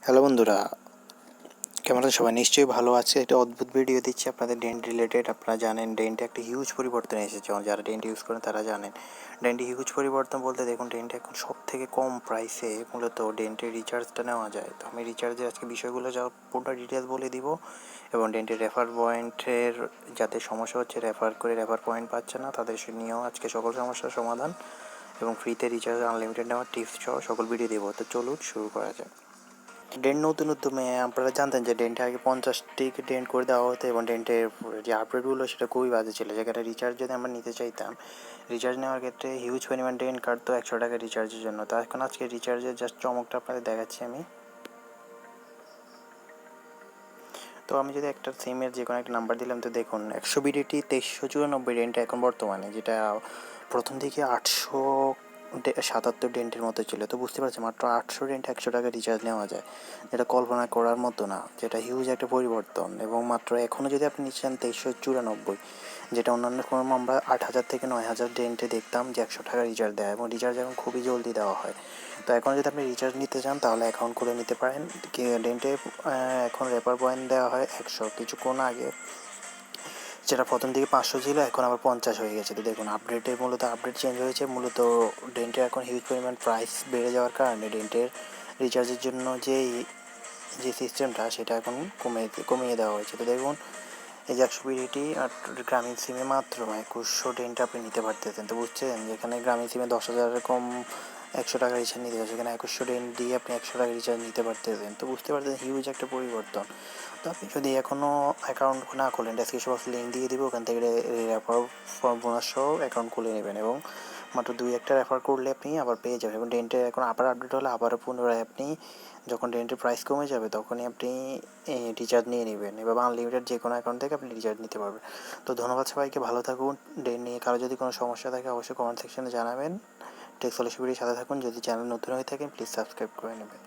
Hello বন্ধুরা, কেমন আছেন সবাই? নিশ্চয়ই ভালো আছে। একটা অদ্ভুত ভিডিও দিচ্ছি আপনাদের ডেন্ট রিলেটেড। আপনারা জানেন ডেন্টে একটা হিউজ পরিবর্তন এসেছে, যারা ডেন্ট ইউজ করেন তারা জানেন। ডেন্টে হিউজ পরিবর্তন বলতে দেখুন, ডেন্টে এখন সব থেকে কম প্রাইসে মূলত ডেন্টের রিচার্জটা নেওয়া যায়। তো আমি রিচার্জের আজকে বিষয়গুলো যা পুরো ডিটেলস বলে দিব, এবং ডেন্টের রেফার পয়েন্টের যাদের সমস্যা হচ্ছে রেফার পয়েন্ট পাচ্ছে না, তাদের নিয়েও আজকে সকল সমস্যার সমাধান এবং ফ্রিতে রিচার্জ আনলিমিটেড নেওয়ার টিপস সহ সকল ভিডিও দেবো। তো চলুন শুরু করা যাক। ডেন্ট নতুন উদ্যমে আপনারা জানতেন যে ডেন্টে আগে 50টি ডেন্ট করে দেওয়া হতো, এবং ডেন্টের যে আপডেটগুলো সেটা খুবই বাজে ছিল। যেখানে রিচার্জ যদি আমরা নিতে চাইতাম, রিচার্জ নেওয়ার ক্ষেত্রে হিউজ পরিমাণ ডেন্ট কাটতো 100 টাকা রিচার্জের জন্য। তো এখন আজকে রিচার্জের জাস্ট চমকটা আপনাদের দেখাচ্ছি আমি। তো আমি যদি একটা সিমের যে কোনো একটা নাম্বার দিলাম, তো দেখুন 100 বিডিটি 2394 ডেন্ট এখন বর্তমানে, যেটা প্রথম দিকে 877 ডেন্টের মতো ছিল। তো বুঝতে পারছি মাত্র 800 ডেন্ট 100 টাকা রিচার্জ নেওয়া যায়, যেটা কল্পনা করার মতো না, যেটা হিউজ একটা পরিবর্তন। এবং মাত্র এখনও যদি আপনি নিচ্ছেন 2394, যেটা অন্যান্য ফর্ম আমরা 8000 থেকে 9000 ডেন্টে দেখতাম যে 100 টাকা রিচার্জ দেয়, এবং রিচার্জ এখন খুবই জলদি দেওয়া হয়। তো এখন যদি আপনি রিচার্জ নিতে চান তাহলে অ্যাকাউন্ট খুলে নিতে পারেন। ডেন্টে এখন রেফার পয়েন্ট দেওয়া হয় 100। কিছুক্ষণ আগে যেটা প্রথম দিকে 500 ছিল, এখন আবার 50 হয়ে গেছে। তো দেখুন আপডেট চেঞ্জ হয়েছে। মূলত ডেন্টের এখন হিউজ পরিমাণ প্রাইস বেড়ে যাওয়ার কারণে ডেন্টের রিচার্জের জন্য যে সিস্টেমটা সেটা এখন কমিয়ে দেওয়া হয়েছে। তো দেখুন, এই যে 100 বিডিটি আর গ্রামীণ সিমে মাত্র 2100 ডেন্ট আপনি নিতে পারতেছেন। তো বুঝছেন, যেখানে গ্রামীণ সিমে 10,000 কম 100 টাকা রিচার্জ নিতে পারছে, সেখানে 2100 ডেন্ট দিয়ে আপনি 100 টাকা রিচার্জ নিতে পারতেছেন। তো বুঝতে পারতেছেন হিউজ একটা পরিবর্তন। তো আপনি যদি এখনও অ্যাকাউন্ট না খোলেন, ডেসক্রিপশন বক্সে লিঙ্ক দিয়ে দিব, ওখান থেকে রেফার বোনাস সহ অ্যাকাউন্ট খুলে নেবেন, এবং মাত্র 2-1টা রেফার করলে আপনি আবার পেয়ে যাবেন। এবং ডেন্টের এখন আবার আপডেট হলে আবারও পুনরায় আপনি যখন ডেন্টের প্রাইস কমে যাবে তখনই আপনি রিচার্জ নিয়ে নেবেন, এভাবে আনলিমিটেড যে কোনো অ্যাকাউন্ট থেকে আপনি রিচার্জ নিতে পারবেন। তো ধন্যবাদ সবাইকে, ভালো থাকুন। ডেন্ট নিয়ে কারো যদি কোনো সমস্যা থাকে অবশ্যই কমেন্ট সেকশনে জানাবেন। টেক সলিউশনের সাথে থাকুন। যদি চ্যানেল নতুন হয়ে থাকেন প্লিজ সাবস্ক্রাইব করে নেবেন।